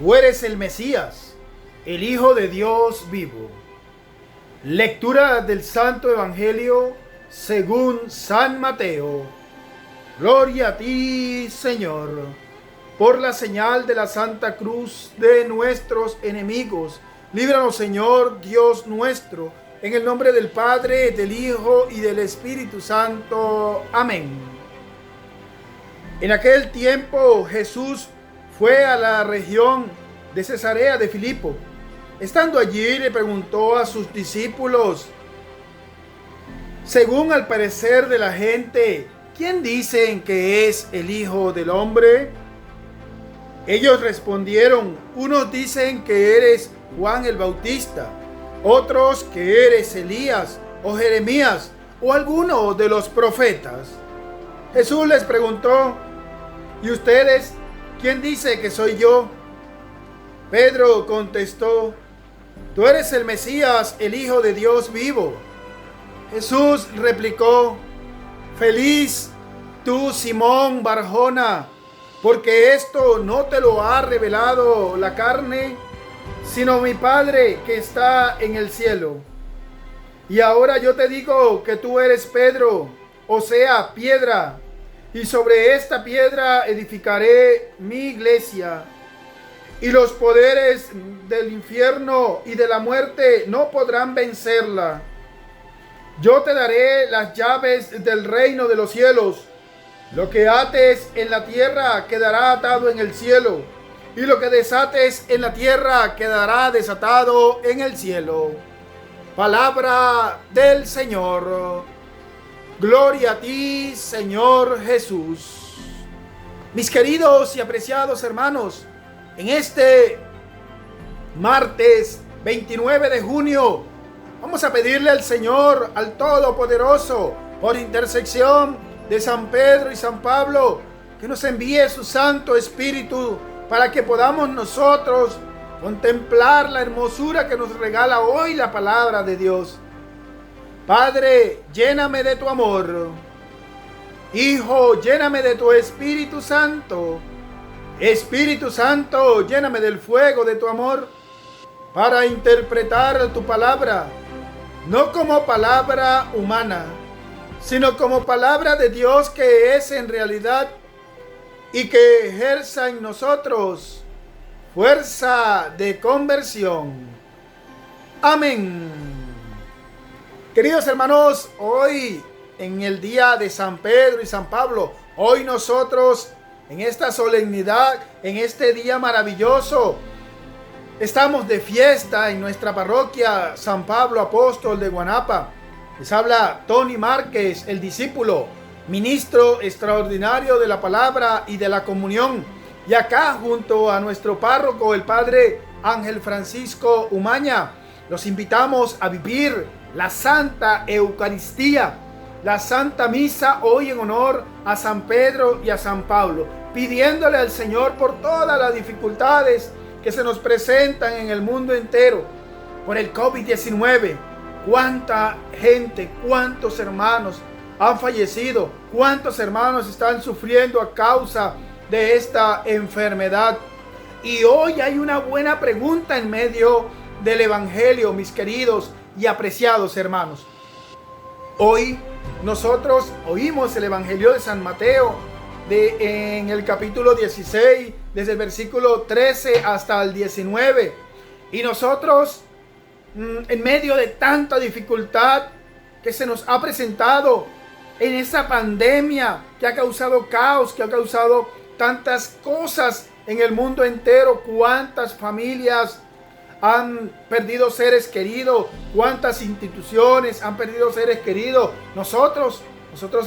tú eres el Mesías, el Hijo de Dios vivo. Lectura del Santo Evangelio según San Mateo. Gloria a ti, Señor. Por la señal de la Santa Cruz de nuestros enemigos, líbranos, Señor, Dios nuestro, en el nombre del Padre, del Hijo y del Espíritu Santo. Amén. En aquel tiempo Jesús fue a la región de Cesarea de Filipo. Estando allí, le preguntó a sus discípulos: según al parecer de la gente, ¿quién dicen que es el Hijo del Hombre? Ellos respondieron: unos dicen que eres Juan el Bautista, otros que eres Elías o Jeremías o alguno de los profetas. Jesús les preguntó: ¿y ustedes quién dice que soy yo? Pedro contestó: tú eres el Mesías, el Hijo de Dios vivo. Jesús replicó: feliz tú, Simón Barjona, porque esto no te lo ha revelado la carne, sino mi Padre que está en el cielo. Y ahora yo te digo que tú eres Pedro, o sea, piedra, y sobre esta piedra edificaré mi iglesia, y los poderes del infierno y de la muerte no podrán vencerla. Yo te daré las llaves del reino de los cielos. Lo que ates en la tierra quedará atado en el cielo, y lo que desates en la tierra quedará desatado en el cielo. Palabra del Señor. Gloria a ti, Señor Jesús. Mis queridos y apreciados hermanos, en este martes 29 de junio, vamos a pedirle al Señor, al Todopoderoso, por intersección de San Pedro y San Pablo, que nos envíe su Santo Espíritu para que podamos nosotros contemplar la hermosura que nos regala hoy la palabra de Dios. Padre, lléname de tu amor. Hijo, lléname de tu Espíritu Santo. Espíritu Santo, lléname del fuego de tu amor para interpretar tu palabra, no como palabra humana, sino como palabra de Dios que es en realidad, y que ejerza en nosotros fuerza de conversión. Amén. Queridos hermanos, hoy en el día de San Pedro y San Pablo, hoy nosotros en esta solemnidad, en este día maravilloso, estamos de fiesta en nuestra parroquia San Pablo Apóstol de Guanapa. Les habla Tony Márquez, el discípulo, ministro extraordinario de la palabra y de la comunión. Y acá junto a nuestro párroco, el padre Ángel Francisco Umaña, los invitamos a vivir la Santa Eucaristía, la Santa Misa, hoy en honor a San Pedro y a San Pablo, pidiéndole al Señor por todas las dificultades que se nos presentan en el mundo entero, por el COVID-19. Cuánta gente, cuántos hermanos han fallecido, cuántos hermanos están sufriendo a causa de esta enfermedad. Y hoy hay una buena pregunta en medio del Evangelio, mis queridos y apreciados hermanos. Hoy nosotros oímos el Evangelio de San Mateo en el capítulo 16, desde el versículo 13 hasta el 19. Y nosotros, en medio de tanta dificultad que se nos ha presentado en esa pandemia que ha causado caos, que ha causado tantas cosas en el mundo entero, cuántas familias han perdido seres queridos, cuántas instituciones han perdido seres queridos. Nosotros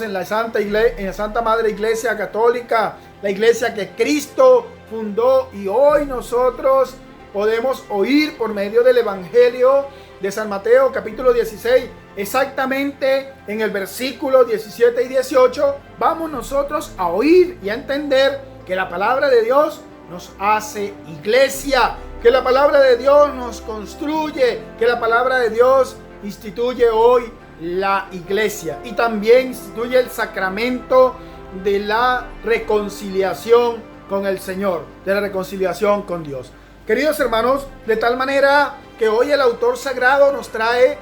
en la Santa Madre Iglesia Católica, la iglesia que Cristo fundó, y hoy nosotros podemos oír por medio del Evangelio de San Mateo capítulo 16, exactamente en el versículo 17 y 18, vamos nosotros a oír y a entender que la palabra de Dios nos hace iglesia, que la palabra de Dios nos construye, que la palabra de Dios instituye hoy la iglesia y también instituye el sacramento de la reconciliación con el Señor, de la reconciliación con Dios. Queridos hermanos, de tal manera que hoy el autor sagrado nos trae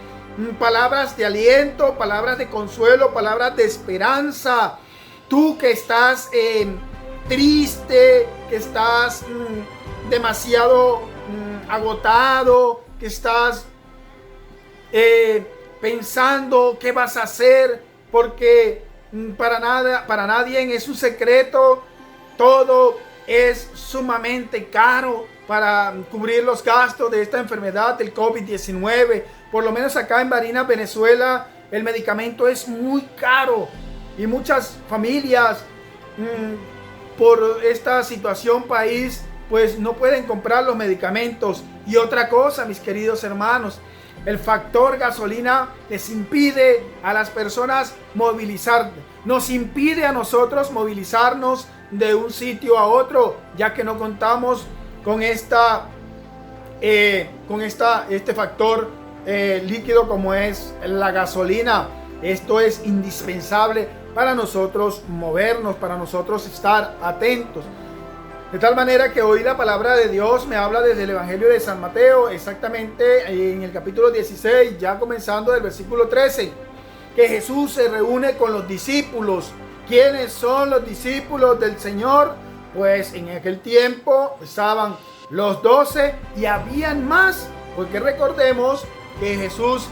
palabras de aliento, palabras de consuelo, palabras de esperanza. Tú que estás triste, que estás demasiado agotado, que estás pensando qué vas a hacer, porque para nadie es un secreto, todo es sumamente caro para cubrir los gastos de esta enfermedad del COVID-19. Por lo menos acá en Barinas, Venezuela, el medicamento es muy caro y muchas familias por esta situación país pues no pueden comprar los medicamentos. Y otra cosa, mis queridos hermanos, el factor gasolina les impide a las personas movilizar, nos impide a nosotros movilizarnos de un sitio a otro, ya que no contamos con este factor líquido como es la gasolina. Esto es indispensable para nosotros movernos, para nosotros estar atentos. De tal manera que hoy la palabra de Dios me habla desde el Evangelio de San Mateo, exactamente en el capítulo 16, ya comenzando del versículo 13, que Jesús se reúne con los discípulos. ¿Quiénes son los discípulos del Señor? Pues en aquel tiempo estaban los 12 y habían más, porque recordemos que Jesús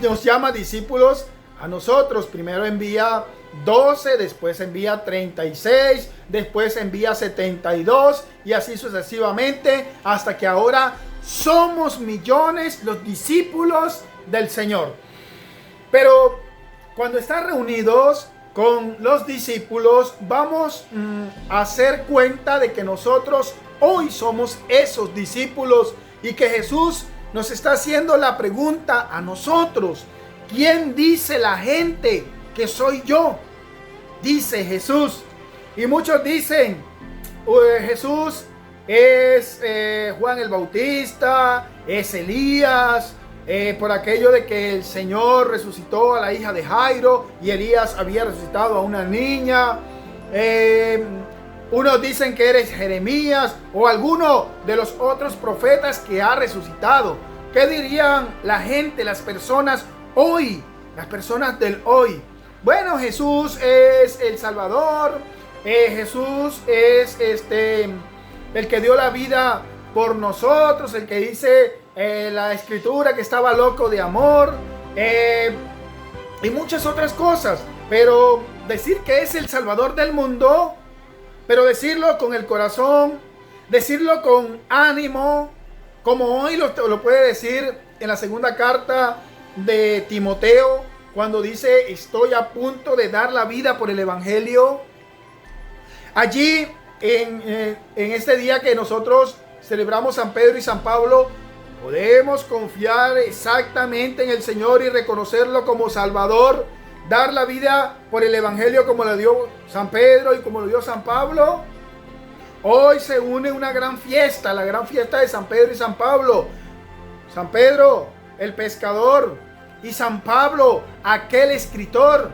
nos llama discípulos a nosotros. Primero envía 12, después envía 36, después envía 72 y así sucesivamente, hasta que ahora somos millones los discípulos del Señor. Pero cuando están reunidos con los discípulos, vamos a hacer cuenta de que nosotros hoy somos esos discípulos y que Jesús nos está haciendo la pregunta a nosotros: ¿quién dice la gente que soy yo? Dice Jesús. Y muchos dicen, Jesús es Juan el Bautista, es Elías, por aquello de que el Señor resucitó a la hija de Jairo y Elías había resucitado a una niña. Unos dicen que eres Jeremías o alguno de los otros profetas que ha resucitado. ¿Qué dirían la gente, las personas hoy? Las personas del hoy. Bueno, Jesús es el Salvador. Jesús es el que dio la vida por nosotros, el que dice la escritura que estaba loco de amor, y muchas otras cosas. Pero decir que es el Salvador del mundo, pero decirlo con el corazón, decirlo con ánimo, como hoy lo puede decir en la segunda carta de Timoteo, cuando dice: estoy a punto de dar la vida por el Evangelio. Allí en este día que nosotros celebramos San Pedro y San Pablo, podemos confiar exactamente en el Señor y reconocerlo como Salvador, dar la vida por el Evangelio como lo dio San Pedro y como lo dio San Pablo. Hoy se une una gran fiesta, la gran fiesta de San Pedro y San Pablo. San Pedro, el pescador, y San Pablo, aquel escritor.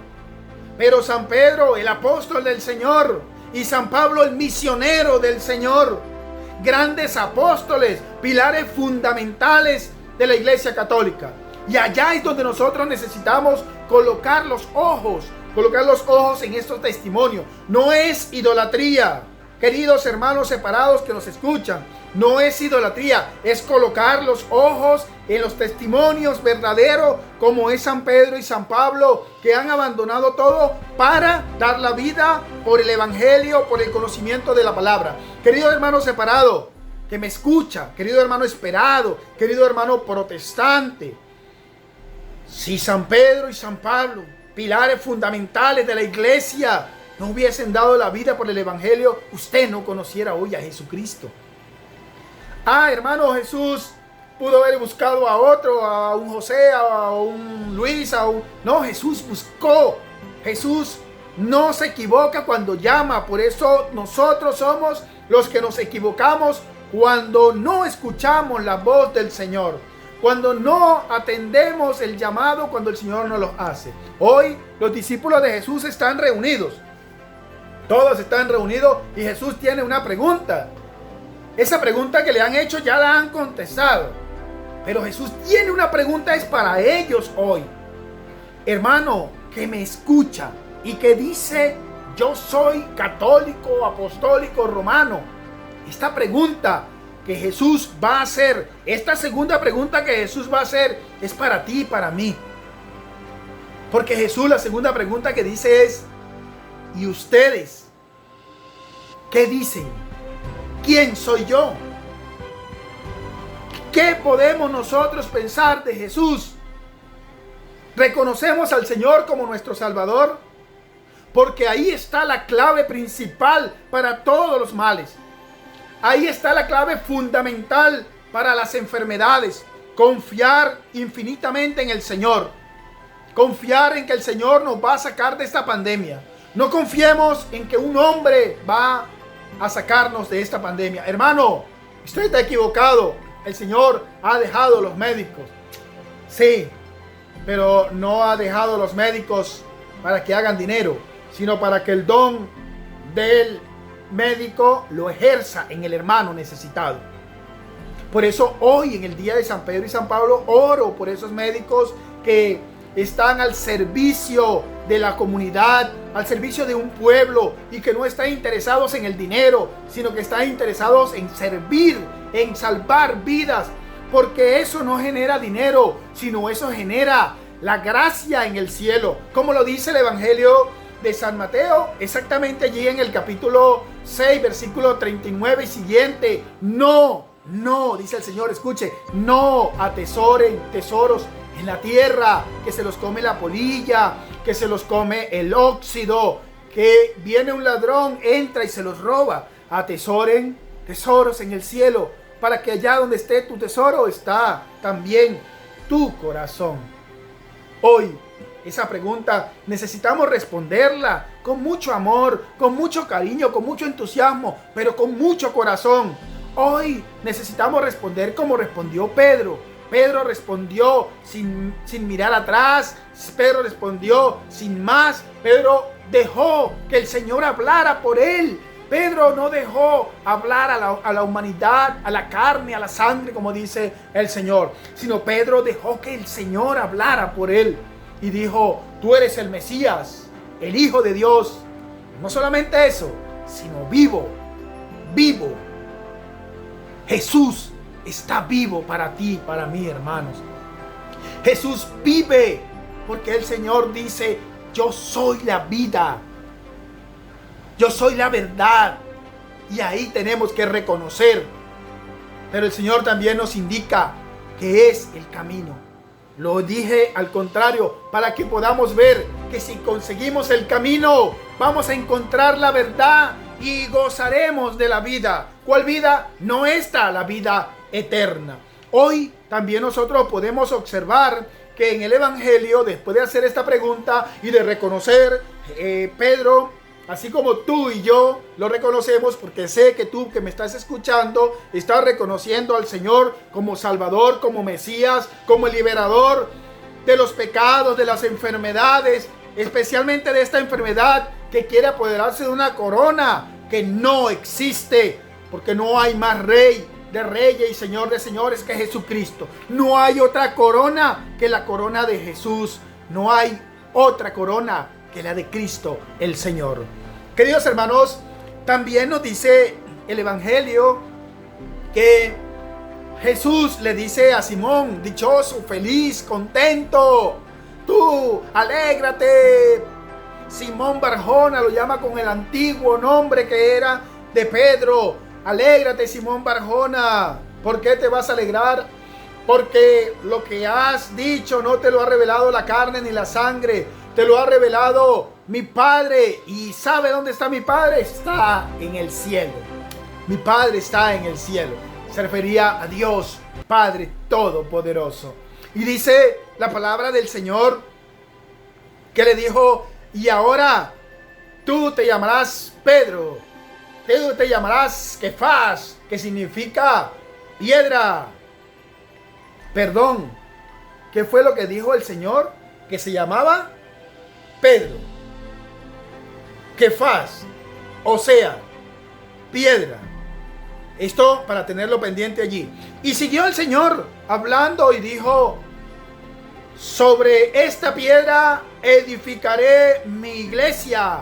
Pero San Pedro, el apóstol del Señor, y San Pablo, el misionero del Señor. Grandes apóstoles, pilares fundamentales de la Iglesia Católica. Y allá es donde nosotros necesitamos colocar los ojos en estos testimonios. No es idolatría, queridos hermanos separados que nos escuchan. No es idolatría, es colocar los ojos en los testimonios verdaderos, como es San Pedro y San Pablo, que han abandonado todo para dar la vida por el Evangelio, por el conocimiento de la palabra. Querido hermano separado que me escucha, querido hermano esperado, querido hermano protestante, si San Pedro y San Pablo, pilares fundamentales de la iglesia, no hubiesen dado la vida por el Evangelio, usted no conociera hoy a Jesucristo. Hermano, Jesús pudo haber buscado a otro, a un José, a un Luis, No, Jesús buscó. Jesús no se equivoca cuando llama. Por eso nosotros somos los que nos equivocamos cuando no escuchamos la voz del Señor, cuando no atendemos el llamado cuando el Señor nos lo hace. Hoy los discípulos de Jesús están reunidos. Todos están reunidos y Jesús tiene una pregunta. Esa pregunta que le han hecho ya la han contestado. Pero Jesús tiene una pregunta, es para ellos hoy. Hermano que me escucha y que dice: yo soy católico, apostólico, romano. Esta pregunta que Jesús va a hacer, esta segunda pregunta que Jesús va a hacer, es para ti y para mí. Porque Jesús, la segunda pregunta que dice es: ¿y ustedes qué dicen? ¿Quién soy yo? ¿Qué podemos nosotros pensar de Jesús? ¿Reconocemos al Señor como nuestro Salvador? Porque ahí está la clave principal para todos los males. Ahí está la clave fundamental para las enfermedades. Confiar infinitamente en el Señor. Confiar en que el Señor nos va a sacar de esta pandemia. No confiemos en que un hombre va a sacarnos de esta pandemia. Hermano, usted está equivocado. El Señor ha dejado los médicos. Sí, pero no ha dejado los médicos para que hagan dinero, sino para que el don del médico lo ejerza en el hermano necesitado. Por eso hoy, en el día de San Pedro y San Pablo, oro por esos médicos que están al servicio de la comunidad, al servicio de un pueblo, y que no están interesados en el dinero, sino que están interesados en servir, en salvar vidas, porque eso no genera dinero, sino eso genera la gracia en el cielo, como lo dice el Evangelio de San Mateo, exactamente allí en el capítulo 6, versículo 39 y siguiente. No, dice el Señor, escuche, no atesoren tesoros en la tierra, que se los come la polilla, que se los come el óxido, que viene un ladrón, entra y se los roba. Atesoren tesoros en el cielo, para que allá donde esté tu tesoro está también tu corazón. Hoy, esa pregunta necesitamos responderla con mucho amor, con mucho cariño, con mucho entusiasmo, pero con mucho corazón. Hoy necesitamos responder como respondió Pedro. Pedro respondió sin mirar atrás. Pedro respondió sin más. Pedro dejó que el Señor hablara por él. Pedro no dejó hablar a la humanidad, a la carne, a la sangre, como dice el Señor, sino Pedro dejó que el Señor hablara por él y dijo: tú eres el Mesías, el Hijo de Dios. No solamente eso, sino vivo. Jesús está vivo para ti, para mí, hermanos. Jesús vive, porque el Señor dice: yo soy la vida, yo soy la verdad. Y ahí tenemos que reconocer. Pero el Señor también nos indica que es el camino. Lo dije al contrario, para que podamos ver que si conseguimos el camino, vamos a encontrar la verdad y gozaremos de la vida. ¿Cuál vida? No esta, la vida eterna. Hoy también nosotros podemos observar que en el Evangelio, después de hacer esta pregunta y de reconocer, Pedro, así como tú y yo lo reconocemos, porque sé que tú que me estás escuchando estás reconociendo al Señor como Salvador, como Mesías, como el liberador de los pecados, de las enfermedades, especialmente de esta enfermedad que quiere apoderarse de una corona que no existe, porque no hay más Rey de reyes y Señor de señores que Jesucristo. No hay otra corona que la corona de Jesús. No hay otra corona que la de Cristo el Señor. Queridos hermanos, también nos dice el Evangelio que Jesús le dice a Simón: dichoso, feliz, contento, tú, alégrate. Simón Barjona lo llama con el antiguo nombre que era de Pedro. Alégrate, Simón Barjona. ¿Por qué te vas a alegrar? Porque lo que has dicho no te lo ha revelado la carne ni la sangre, te lo ha revelado mi Padre. ¿Y sabe dónde está mi Padre? Está en el cielo. Mi Padre está en el cielo. Se refería a Dios, Padre Todopoderoso. Y dice la palabra del Señor que le dijo: y ahora tú te llamarás Pedro, tú te llamarás Kefas, que significa piedra. Perdón, ¿qué fue lo que dijo el Señor? Que se llamaba Pedro, Kefas, o sea, piedra. Esto para tenerlo pendiente allí. Y siguió el Señor hablando y dijo: sobre esta piedra edificaré mi iglesia.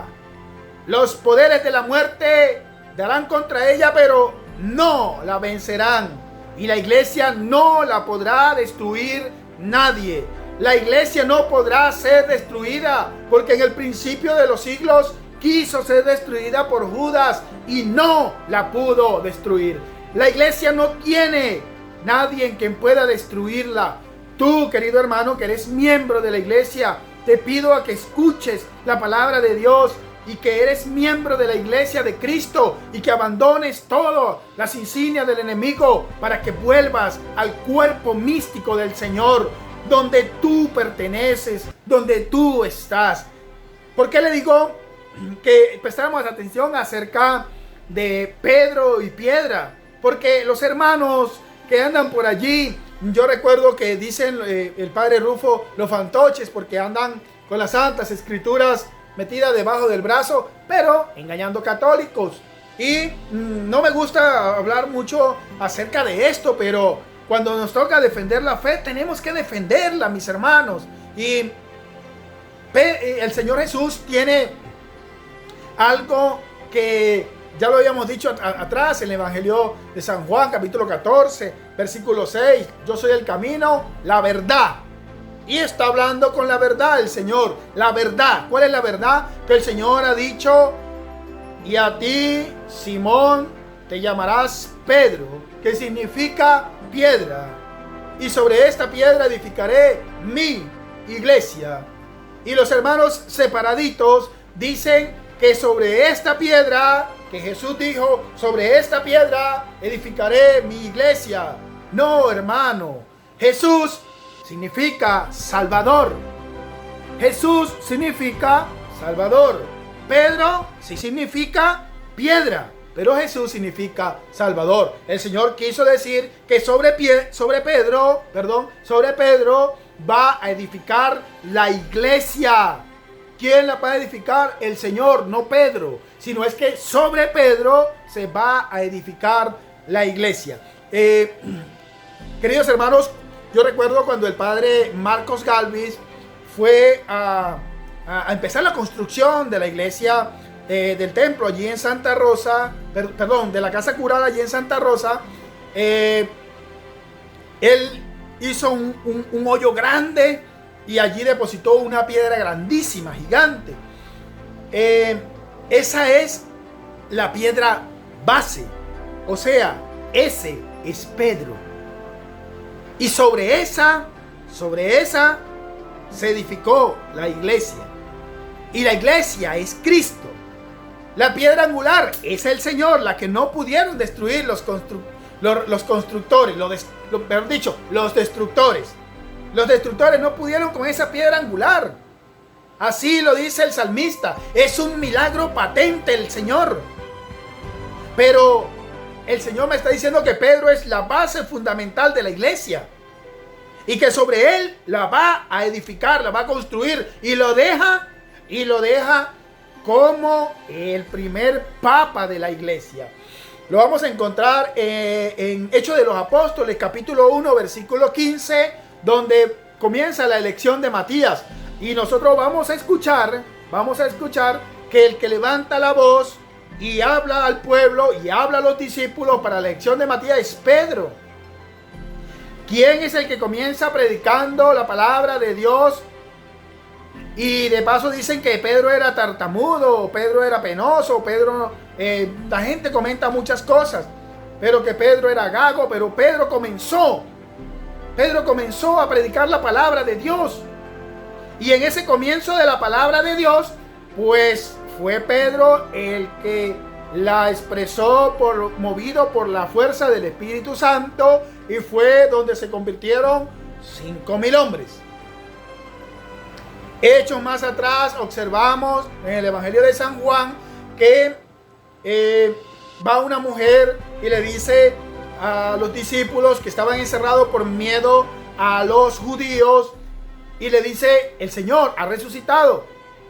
Los poderes de la muerte darán contra ella, pero no la vencerán. Y la iglesia no la podrá destruir nadie. La iglesia no podrá ser destruida, porque en el principio de los siglos quiso ser destruida por Judas y no la pudo destruir. La iglesia no tiene nadie en quien pueda destruirla. Tú, querido hermano, que eres miembro de la iglesia, te pido a que escuches la palabra de Dios y que eres miembro de la iglesia de Cristo y que abandones todas las insignias del enemigo para que vuelvas al cuerpo místico del Señor, donde tú perteneces, donde tú estás. ¿Por qué le digo que prestáramos atención acerca de Pedro y piedra? Porque los hermanos que andan por allí, yo recuerdo que dicen el padre Rufo, los fantoches, porque andan con las santas escrituras metidas debajo del brazo, pero engañando católicos. Y no me gusta hablar mucho acerca de esto, pero cuando nos toca defender la fe, tenemos que defenderla, mis hermanos. Y el Señor Jesús tiene algo que ya lo habíamos dicho atrás en el Evangelio de San Juan, capítulo 14, versículo 6. Yo soy el camino, la verdad. Y está hablando con la verdad el Señor. La verdad. ¿Cuál es la verdad? Que el Señor ha dicho: y a ti, Simón, te llamarás Pedro, que significa piedra. Y sobre esta piedra edificaré mi iglesia. Y los hermanos separaditos dicen que sobre esta piedra, que Jesús dijo: sobre esta piedra edificaré mi iglesia. No, hermano. Jesús significa Salvador. Jesús significa Salvador. Pedro sí significa piedra, pero Jesús significa Salvador. El Señor quiso decir que sobre Pedro va a edificar la iglesia. ¿Quién la va a edificar? El Señor, no Pedro. Sino es que sobre Pedro se va a edificar la iglesia. Queridos hermanos, yo recuerdo cuando el padre Marcos Galvis fue a empezar la construcción de la iglesia del templo allí en Santa Rosa, de la casa cural allí en Santa Rosa. Él hizo un hoyo grande y allí depositó una piedra grandísima, gigante. Esa es la piedra base, o sea, ese es Pedro. Y sobre esa se edificó la iglesia. Y la iglesia es Cristo. La piedra angular es el Señor, la que no pudieron destruir los constructores, los destructores. Los destructores no pudieron con esa piedra angular. Así lo dice el salmista. Es un milagro patente el Señor. Pero el Señor me está diciendo que Pedro es la base fundamental de la iglesia. Y que sobre él la va a edificar, la va a construir. Y lo deja como el primer papa de la iglesia. Lo vamos a encontrar en Hechos de los Apóstoles, capítulo 1, versículo 15, donde comienza la elección de Matías. Y nosotros vamos a escuchar que el que levanta la voz y habla al pueblo y habla a los discípulos para la elección de Matías es Pedro. ¿Quién es el que comienza predicando la palabra de Dios? Y de paso dicen que Pedro era tartamudo, Pedro era penoso, la gente comenta muchas cosas, pero que Pedro era gago, pero Pedro comenzó a predicar la palabra de Dios. Y en ese comienzo de la palabra de Dios, pues fue Pedro el que la expresó movido por la fuerza del Espíritu Santo, y fue donde se convirtieron 5,000 hombres. Hechos más atrás, observamos en el Evangelio de San Juan que va una mujer y le dice a los discípulos que estaban encerrados por miedo a los judíos, y le dice: el Señor ha resucitado.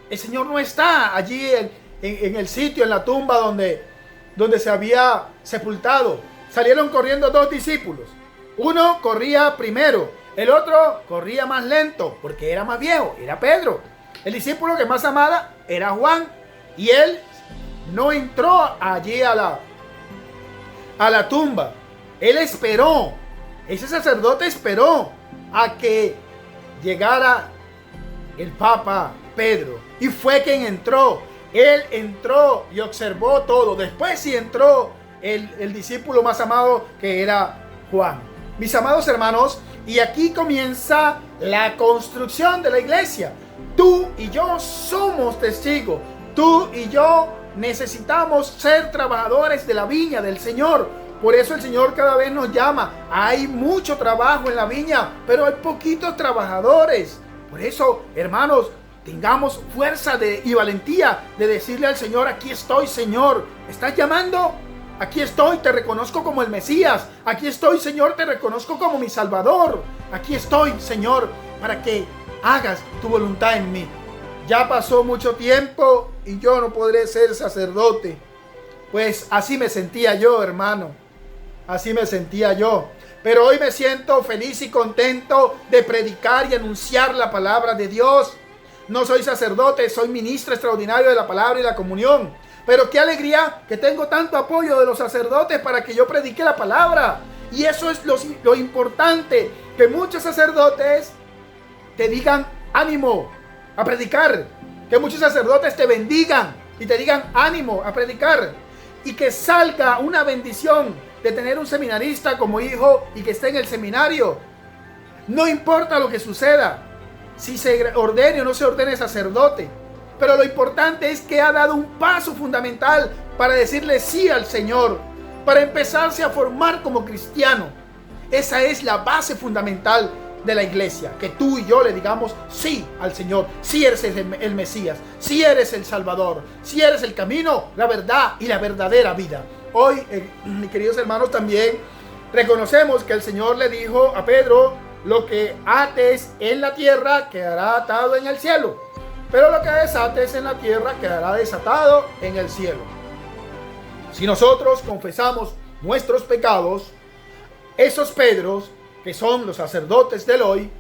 El Señor no está allí en el sitio, en la tumba donde se había sepultado. salieron corriendo dos discípulos. Uno corría primero, el otro corría más lento porque era más viejo, era Pedro. El discípulo que más amaba era Juan, y él no entró allí a la tumba. Él esperó, ese sacerdote esperó a que llegara el Papa Pedro, y fue quien entró. Él entró y observó todo. Después sí entró el discípulo más amado, que era Juan. Mis amados hermanos, y aquí comienza la construcción de la iglesia. Tú y yo somos testigos. Tú y yo necesitamos ser trabajadores de la viña del Señor. Por eso el Señor cada vez nos llama. Hay mucho trabajo en la viña, pero hay poquitos trabajadores. Por eso, hermanos, tengamos fuerza y valentía de decirle al Señor: aquí estoy, Señor. ¿Estás llamando? Aquí estoy, te reconozco como el Mesías. Aquí estoy, Señor, te reconozco como mi Salvador. Aquí estoy, Señor, para que hagas tu voluntad en mí. Ya pasó mucho tiempo y yo no podré ser sacerdote. Pues así me sentía yo, hermano. Así me sentía yo. Pero hoy me siento feliz y contento de predicar y anunciar la palabra de Dios. No soy sacerdote, soy ministro extraordinario de la palabra y la comunión. Pero qué alegría que tengo tanto apoyo de los sacerdotes para que yo predique la palabra. Y eso es lo importante, que muchos sacerdotes te digan ánimo a predicar. Que muchos sacerdotes te bendigan y te digan ánimo a predicar. Y que salga una bendición de tener un seminarista como hijo y que esté en el seminario. No importa lo que suceda, si se ordene o no se ordene sacerdote. Pero lo importante es que ha dado un paso fundamental para decirle sí al Señor, para empezarse a formar como cristiano. Esa es la base fundamental de la iglesia, que tú y yo le digamos sí al Señor. Si eres el Mesías, si eres el Salvador, si eres el camino, la verdad y la verdadera vida. Hoy, mis queridos hermanos, también reconocemos que el Señor le dijo a Pedro: lo que ates en la tierra quedará atado en el cielo, pero lo que desates en la tierra quedará desatado en el cielo. Si nosotros confesamos nuestros pecados, esos Pedros, que son los sacerdotes del hoy,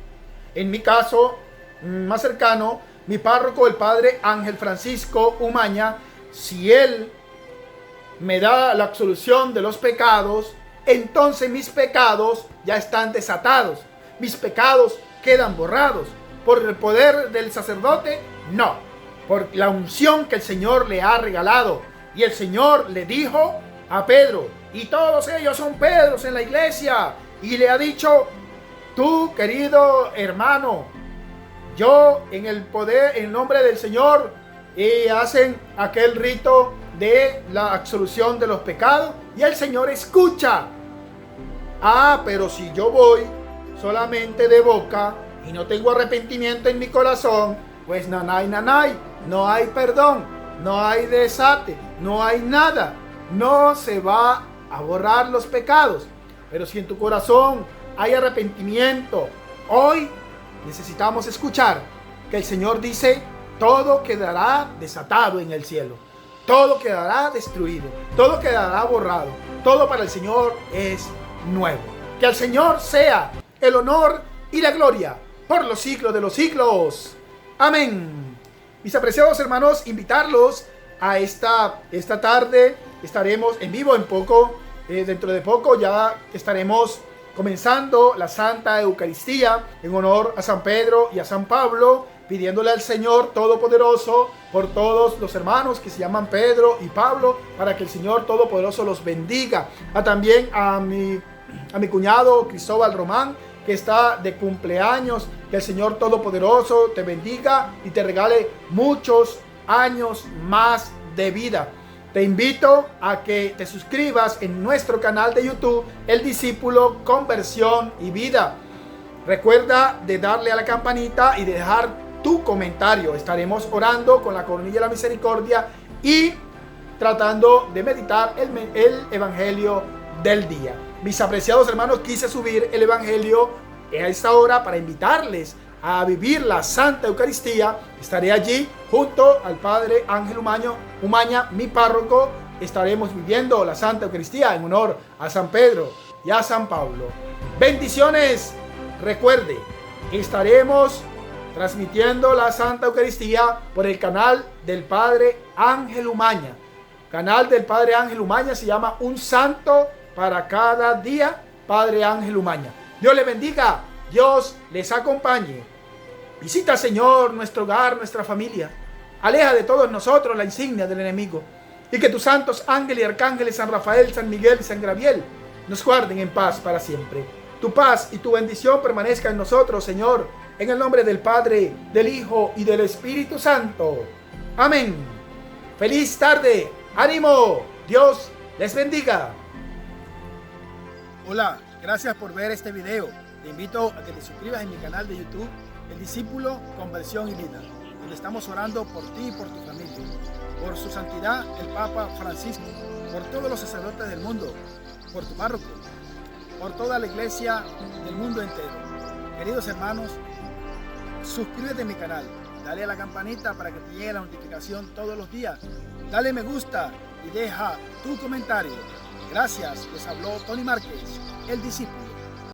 en mi caso más cercano, mi párroco, el padre Ángel Francisco Umaña, si él me da la absolución de los pecados, entonces mis pecados ya están desatados. Mis pecados quedan borrados. ¿Por el poder del sacerdote? No. Por la unción que el Señor le ha regalado. Y el Señor le dijo a Pedro, y todos ellos son Pedros en la iglesia, y le ha dicho: tú, querido hermano, yo en el poder, en nombre del Señor, y hacen aquel rito de la absolución de los pecados, y el Señor escucha. Pero si yo voy solamente de boca y no tengo arrepentimiento en mi corazón, pues nanay, no hay perdón, no hay desate, no hay nada, no se va a borrar los pecados. Pero si en tu corazón hay arrepentimiento, hoy necesitamos escuchar que el Señor dice: todo quedará desatado en el cielo, todo quedará destruido, todo quedará borrado, todo para el Señor es nuevo. Que al Señor sea el honor y la gloria por los siglos de los siglos. Amén. Mis apreciados hermanos, invitarlos a esta tarde. Estaremos en vivo en poco. Dentro de poco ya estaremos comenzando la Santa Eucaristía en honor a San Pedro y a San Pablo, pidiéndole al Señor Todopoderoso por todos los hermanos que se llaman Pedro y Pablo, para que el Señor Todopoderoso los bendiga. También a mi cuñado Cristóbal Román, que está de cumpleaños. Que el Señor Todopoderoso te bendiga y te regale muchos años más de vida. Te invito a que te suscribas en nuestro canal de YouTube, El Discípulo Conversión y Vida. Recuerda de darle a la campanita y de dejar tu comentario. Estaremos orando con la coronilla de la misericordia y tratando de meditar el Evangelio del día. Mis apreciados hermanos, quise subir el Evangelio a esta hora para invitarles a vivir la Santa Eucaristía. Estaré allí junto al Padre Ángel Umaña, mi párroco, estaremos viviendo la Santa Eucaristía en honor a San Pedro y a San Pablo. Bendiciones. Recuerde, estaremos transmitiendo la Santa Eucaristía por el canal del Padre Ángel Umaña. Canal del Padre Ángel Umaña se llama Un Santo para Cada Día, Padre Ángel Umaña. Dios les bendiga, Dios les acompañe. Visita, Señor, nuestro hogar, nuestra familia. Aleja de todos nosotros la insignia del enemigo. Y que tus santos ángeles y arcángeles, San Rafael, San Miguel y San Gabriel, nos guarden en paz para siempre. Tu paz y tu bendición permanezca en nosotros, Señor, en el nombre del Padre, del Hijo y del Espíritu Santo. Amén. Feliz tarde. ¡Ánimo! Dios les bendiga. Hola, gracias por ver este video. Te invito a que te suscribas en mi canal de YouTube, El Discípulo, Conversión y Vida, donde estamos orando por ti y por tu familia, por su santidad el Papa Francisco, por todos los sacerdotes del mundo, por tu párroco, por toda la iglesia del mundo entero. Queridos hermanos, suscríbete a mi canal, dale a la campanita para que te llegue la notificación todos los días, dale me gusta y deja tu comentario. Gracias, les habló Tony Márquez, El Discípulo.